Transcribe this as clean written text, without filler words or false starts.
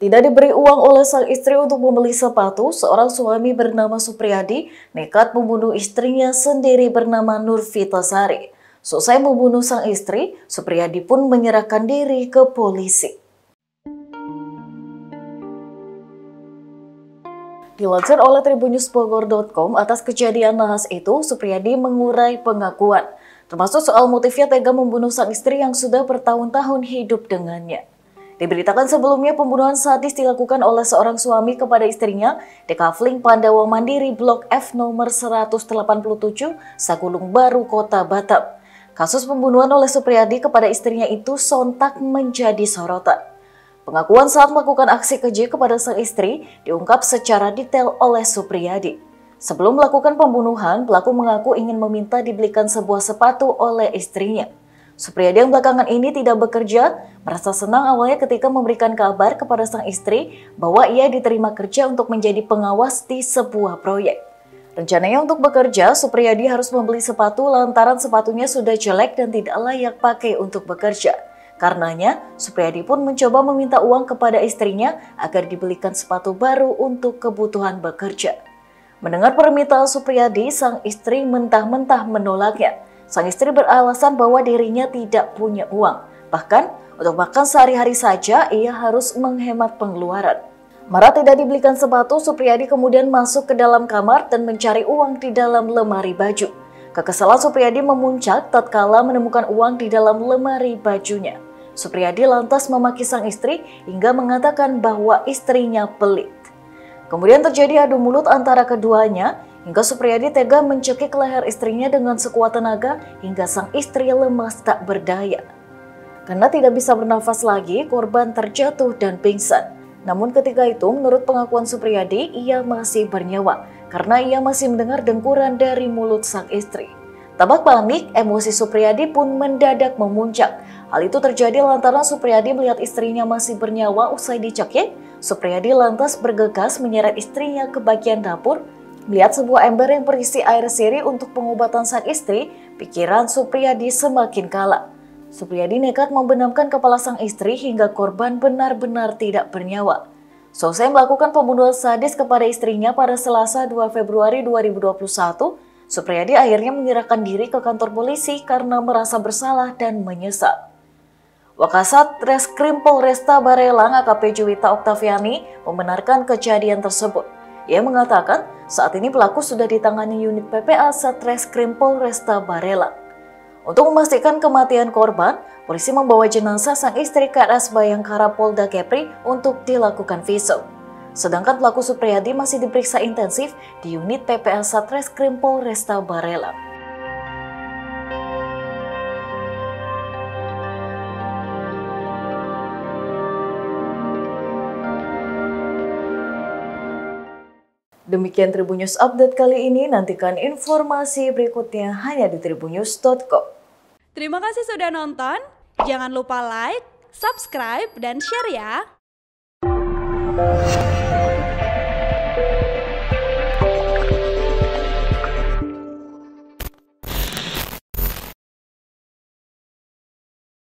Tidak diberi uang oleh sang istri untuk membeli sepatu, seorang suami bernama Supriyadi nekat membunuh istrinya sendiri bernama Nurvitasari. Selesai membunuh sang istri, Supriyadi pun menyerahkan diri ke polisi. Dilansir oleh tribunnews.bogor.com, atas kejadian nahas itu, Supriyadi mengurai pengakuan, termasuk soal motifnya tega membunuh sang istri yang sudah bertahun-tahun hidup dengannya. Diberitakan sebelumnya pembunuhan sadis dilakukan oleh seorang suami kepada istrinya di Kafling Pandawa Mandiri Blok F nomor 187 Saguling Baru, Kota Batam. Kasus pembunuhan oleh Supriyadi kepada istrinya itu sontak menjadi sorotan. Pengakuan saat melakukan aksi keji kepada sang istri diungkap secara detail oleh Supriyadi. Sebelum melakukan pembunuhan, pelaku mengaku ingin meminta dibelikan sebuah sepatu oleh istrinya. Supriyadi yang belakangan ini tidak bekerja, merasa senang awalnya ketika memberikan kabar kepada sang istri bahwa ia diterima kerja untuk menjadi pengawas di sebuah proyek. Rencananya untuk bekerja, Supriyadi harus membeli sepatu lantaran sepatunya sudah jelek dan tidak layak pakai untuk bekerja. Karenanya, Supriyadi pun mencoba meminta uang kepada istrinya agar dibelikan sepatu baru untuk kebutuhan bekerja. Mendengar permintaan Supriyadi, sang istri mentah-mentah menolaknya. Sang istri beralasan bahwa dirinya tidak punya uang. Bahkan, untuk makan sehari-hari saja, ia harus menghemat pengeluaran. Marah tidak dibelikan sepatu, Supriyadi kemudian masuk ke dalam kamar dan mencari uang di dalam lemari baju. Kekesalan Supriyadi memuncak tatkala menemukan uang di dalam lemari bajunya. Supriyadi lantas memaki sang istri hingga mengatakan bahwa istrinya pelit. Kemudian terjadi adu mulut antara keduanya, hingga Supriyadi tega mencekik leher istrinya dengan sekuat tenaga hingga sang istri lemas tak berdaya. Karena tidak bisa bernafas lagi, korban terjatuh dan pingsan. Namun ketika itu, menurut pengakuan Supriyadi, ia masih bernyawa karena ia masih mendengar dengkuran dari mulut sang istri. Tampak panik, emosi Supriyadi pun mendadak memuncak. Hal itu terjadi lantaran Supriyadi melihat istrinya masih bernyawa usai dicekik. Supriyadi lantas bergegas menyeret istrinya ke bagian dapur. Melihat sebuah ember yang berisi air sirih untuk pengobatan sang istri, pikiran Supriyadi semakin kalah. Supriyadi nekat membenamkan kepala sang istri hingga korban benar-benar tidak bernyawa. Selesai melakukan pembunuhan sadis kepada istrinya pada Selasa 2 Februari 2021, Supriyadi akhirnya menyerahkan diri ke kantor polisi karena merasa bersalah dan menyesal. Wakasat Reskrim Polresta Barelang AKP Juwita Oktaviani membenarkan kejadian tersebut. Ia mengatakan saat ini pelaku sudah ditangani unit PPA Satreskrim Polresta Barelang. Untuk memastikan kematian korban, polisi membawa jenazah sang istri ke RS Bayangkara Polda Kepri untuk dilakukan visum. Sedangkan pelaku Supriyadi masih diperiksa intensif di unit PPA Satreskrim Polresta Barelang. Demikian Tribunnews Update kali ini, nantikan informasi berikutnya hanya di tribunnews.com. Terima kasih sudah nonton, jangan lupa like, subscribe, dan share ya!